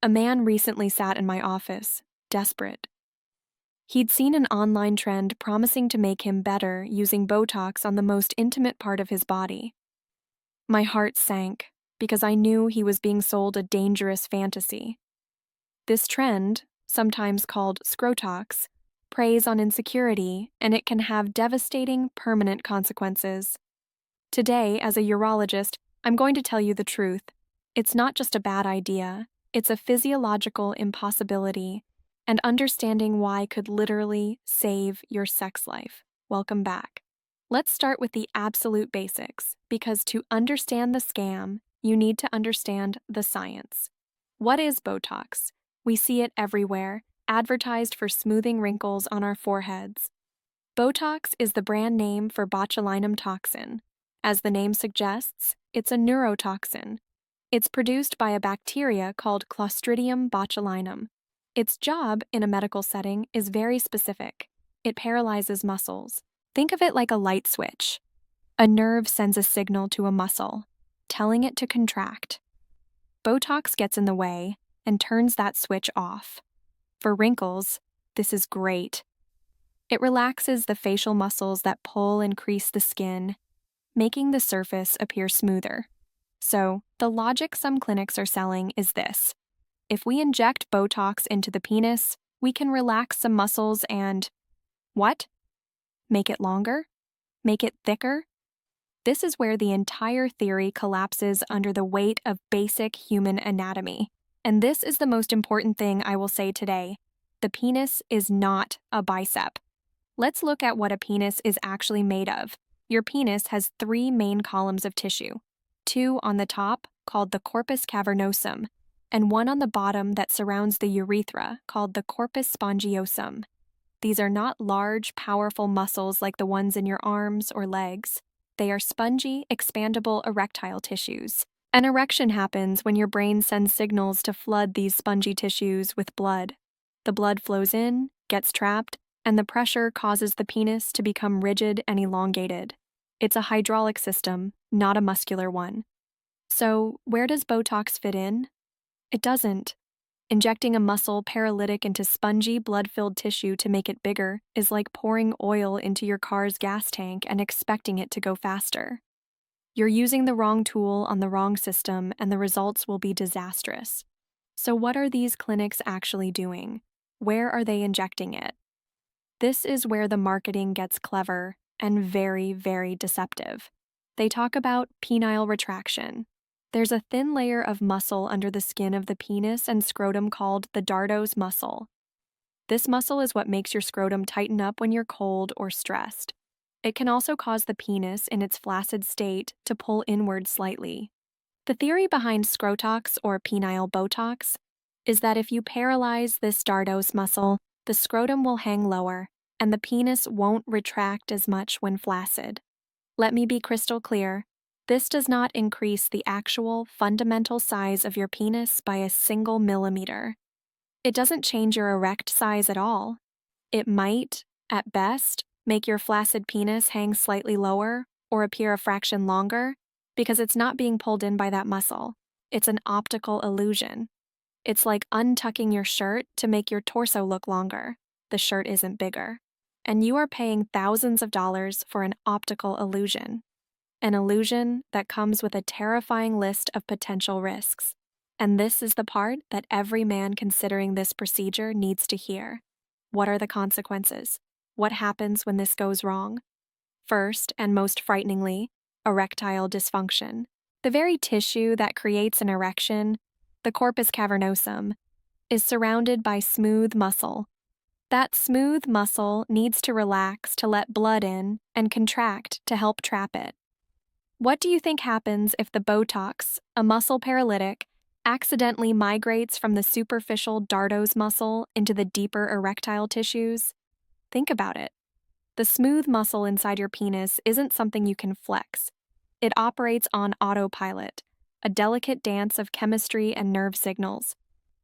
A man recently sat in my office, desperate. He'd seen an online trend promising to make him better using Botox on the most intimate part of his body. My heart sank because I knew he was being sold a dangerous fantasy. This trend, sometimes called Scrotox, preys on insecurity, and it can have devastating, permanent consequences. Today, as a urologist, I'm going to tell you the truth. It's not just a bad idea, it's a physiological impossibility, and understanding why could literally save your sex life. Welcome back. Let's start with the absolute basics, because to understand the scam, you need to understand the science. What is Botox? We see it everywhere, advertised for smoothing wrinkles on our foreheads. Botox is the brand name for botulinum toxin. As the name suggests, it's a neurotoxin. It's produced by a bacteria called Clostridium botulinum. Its job in a medical setting is very specific. It paralyzes muscles. Think of it like a light switch. A nerve sends a signal to a muscle, telling it to contract. Botox gets in the way and turns that switch off. For wrinkles, this is great. It relaxes the facial muscles that pull and crease the skin, making the surface appear smoother. So, the logic some clinics are selling is this. If we inject Botox into the penis, we can relax some muscles and… what? Make it longer? Make it thicker? This is where the entire theory collapses under the weight of basic human anatomy. And this is the most important thing I will say today. The penis is not a bicep. Let's look at what a penis is actually made of. Your penis has 3 main columns of tissue, 2 on the top, called the corpus cavernosum, and 1 on the bottom that surrounds the urethra, called the corpus spongiosum. These are not large, powerful muscles like the ones in your arms or legs. They are spongy, expandable erectile tissues. An erection happens when your brain sends signals to flood these spongy tissues with blood. The blood flows in, gets trapped, and the pressure causes the penis to become rigid and elongated. It's a hydraulic system, not a muscular one. So, where does Botox fit in? It doesn't. Injecting a muscle paralytic into spongy, blood-filled tissue to make it bigger is like pouring oil into your car's gas tank and expecting it to go faster. You're using the wrong tool on the wrong system, and the results will be disastrous. So what are these clinics actually doing? Where are they injecting it? This is where the marketing gets clever and very, very deceptive. They talk about penile retraction. There's a thin layer of muscle under the skin of the penis and scrotum called the dartos muscle. This muscle is what makes your scrotum tighten up when you're cold or stressed. It can also cause the penis in its flaccid state to pull inward slightly. The theory behind Scrotox or penile Botox is that if you paralyze this dartos muscle, the scrotum will hang lower, and the penis won't retract as much when flaccid. Let me be crystal clear. This does not increase the actual fundamental size of your penis by a single millimeter. It doesn't change your erect size at all. It might, at best, make your flaccid penis hang slightly lower or appear a fraction longer because it's not being pulled in by that muscle. It's an optical illusion. It's like untucking your shirt to make your torso look longer. The shirt isn't bigger. And you are paying thousands of dollars for an optical illusion. An illusion that comes with a terrifying list of potential risks. And this is the part that every man considering this procedure needs to hear. What are the consequences? What happens when this goes wrong? First, and most frighteningly, erectile dysfunction. The very tissue that creates an erection, the corpus cavernosum, is surrounded by smooth muscle. That smooth muscle needs to relax to let blood in and contract to help trap it. What do you think happens if the Botox, a muscle paralytic, accidentally migrates from the superficial dartos muscle into the deeper erectile tissues? Think about it. The smooth muscle inside your penis isn't something you can flex. It operates on autopilot, a delicate dance of chemistry and nerve signals.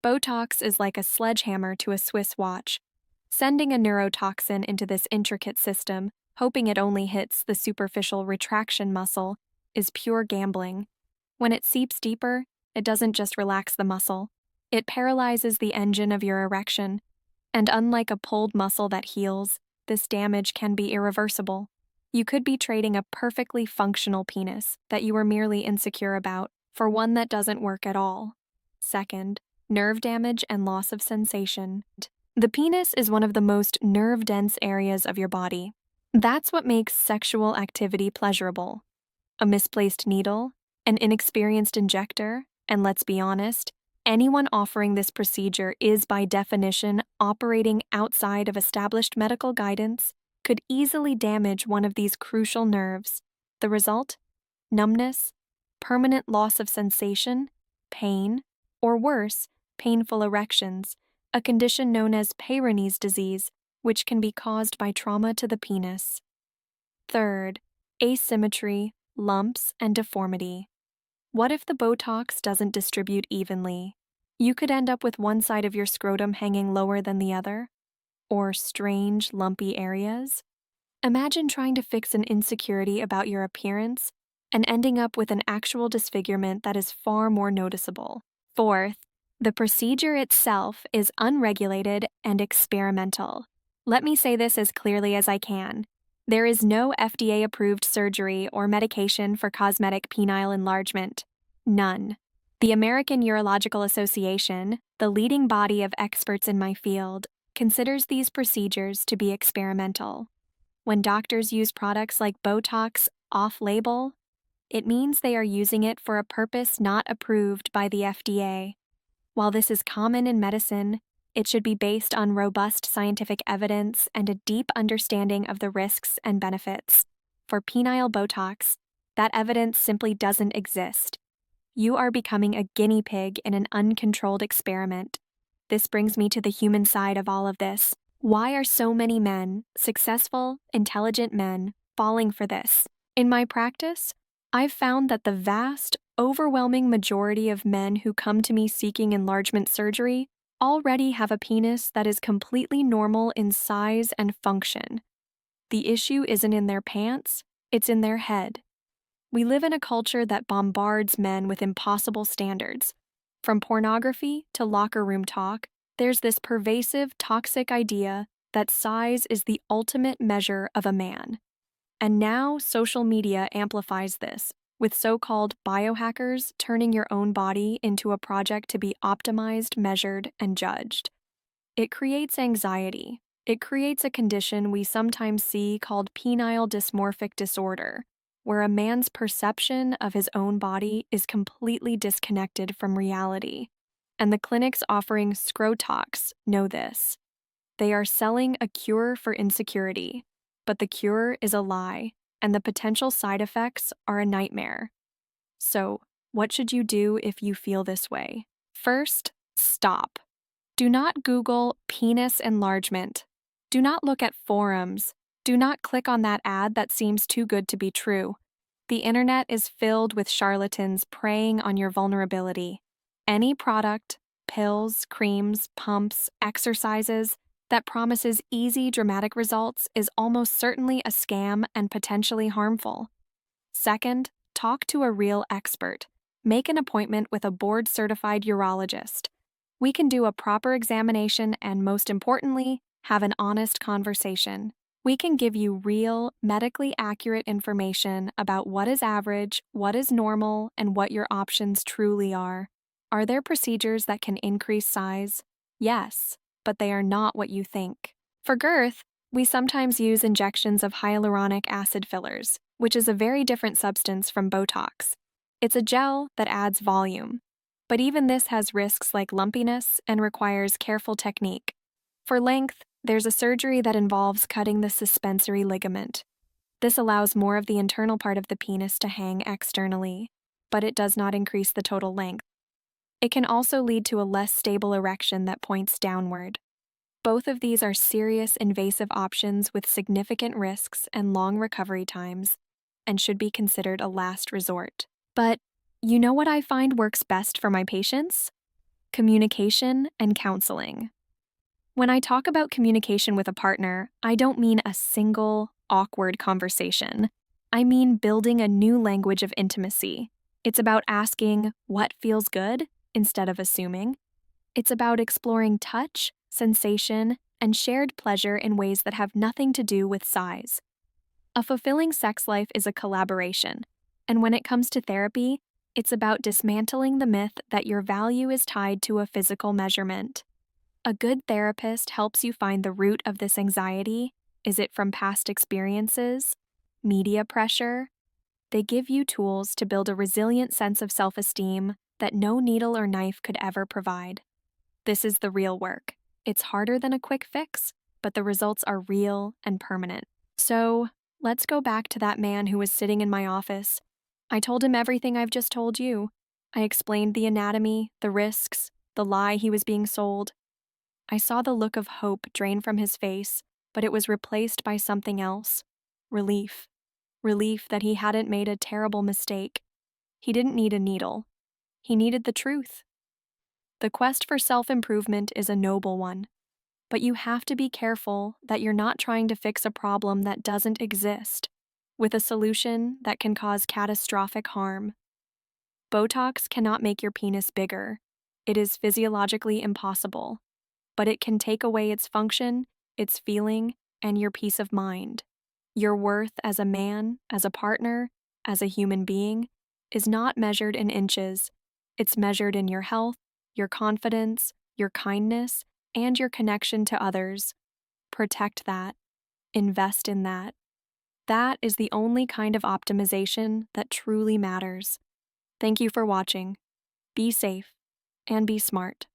Botox is like a sledgehammer to a Swiss watch, sending a neurotoxin into this intricate system, hoping it only hits the superficial retraction muscle, is pure gambling. When it seeps deeper, it doesn't just relax the muscle, It paralyzes the engine of your erection, and unlike a pulled muscle that heals, this damage can be irreversible. You could be trading a perfectly functional penis that you were merely insecure about for one that doesn't work at all. Second, nerve damage and loss of sensation. The penis is one of the most nerve-dense areas of your body. That's what makes sexual activity pleasurable. A misplaced needle, an inexperienced injector, and let's be honest, anyone offering this procedure is by definition operating outside of established medical guidance, could easily damage one of these crucial nerves. The result? Numbness, permanent loss of sensation, pain, or worse, painful erections, a condition known as Peyronie's disease, which can be caused by trauma to the penis. Third, asymmetry, lumps, and deformity. What if the Botox doesn't distribute evenly? You could end up with one side of your scrotum hanging lower than the other, or strange, lumpy areas. Imagine trying to fix an insecurity about your appearance and ending up with an actual disfigurement that is far more noticeable. Fourth, the procedure itself is unregulated and experimental. Let me say this as clearly as I can. There is no FDA-approved surgery or medication for cosmetic penile enlargement. None. The American Urological Association, the leading body of experts in my field, considers these procedures to be experimental. When doctors use products like Botox off-label, it means they are using it for a purpose not approved by the FDA. While this is common in medicine, it should be based on robust scientific evidence and a deep understanding of the risks and benefits. For penile Botox, that evidence simply doesn't exist. You are becoming a guinea pig in an uncontrolled experiment. This brings me to the human side of all of this. Why are so many men, successful, intelligent men, falling for this? In my practice, I've found that the vast, overwhelming majority of men who come to me seeking enlargement surgery already have a penis that is completely normal in size and function. The issue isn't in their pants, it's in their head. We live in a culture that bombards men with impossible standards. From pornography to locker room talk, there's this pervasive, toxic idea that size is the ultimate measure of a man. And now social media amplifies this, with so-called biohackers turning your own body into a project to be optimized, measured, and judged. It creates anxiety. It creates a condition we sometimes see called penile dysmorphic disorder, where a man's perception of his own body is completely disconnected from reality. And the clinics offering Scrotox know this. They are selling a cure for insecurity, but the cure is a lie, and the potential side effects are a nightmare. So, what should you do if you feel this way? First, stop. Do not Google penis enlargement. Do not look at forums. Do not click on that ad that seems too good to be true. The internet is filled with charlatans preying on your vulnerability. Any product, pills, creams, pumps, exercises, that promises easy, dramatic results is almost certainly a scam and potentially harmful. Second, talk to a real expert. Make an appointment with a board-certified urologist. We can do a proper examination and, most importantly, have an honest conversation. We can give you real, medically accurate information about what is average, what is normal, and what your options truly are. Are there procedures that can increase size? Yes, but they are not what you think. For girth, we sometimes use injections of hyaluronic acid fillers, which is a very different substance from Botox. It's a gel that adds volume, but even this has risks like lumpiness and requires careful technique. For length, there's a surgery that involves cutting the suspensory ligament. This allows more of the internal part of the penis to hang externally, but it does not increase the total length. It can also lead to a less stable erection that points downward. Both of these are serious invasive options with significant risks and long recovery times, and should be considered a last resort. But you know what I find works best for my patients? Communication and counseling. When I talk about communication with a partner, I don't mean a single, awkward conversation. I mean building a new language of intimacy. It's about asking what feels good instead of assuming, It's about exploring touch, sensation, and shared pleasure in ways that have nothing to do with size. A fulfilling sex life is a collaboration, and when it comes to therapy, it's about dismantling the myth that your value is tied to a physical measurement. A good therapist helps you find the root of this anxiety. Is it from past experiences? Media pressure? They give you tools to build a resilient sense of self-esteem that no needle or knife could ever provide. This is the real work. It's harder than a quick fix, but the results are real and permanent. So, let's go back to that man who was sitting in my office. I told him everything I've just told you. I explained the anatomy, the risks, the lie he was being sold. I saw the look of hope drain from his face, but it was replaced by something else. Relief. Relief that he hadn't made a terrible mistake. He didn't need a needle. He needed the truth. The quest for self-improvement is a noble one, but you have to be careful that you're not trying to fix a problem that doesn't exist, with a solution that can cause catastrophic harm. Botox cannot make your penis bigger. It is physiologically impossible, but it can take away its function, its feeling, and your peace of mind. Your worth as a man, as a partner, as a human being, is not measured in inches. It's measured in your health, your confidence, your kindness, and your connection to others. Protect that. Invest in that. That is the only kind of optimization that truly matters. Thank you for watching. Be safe and be smart.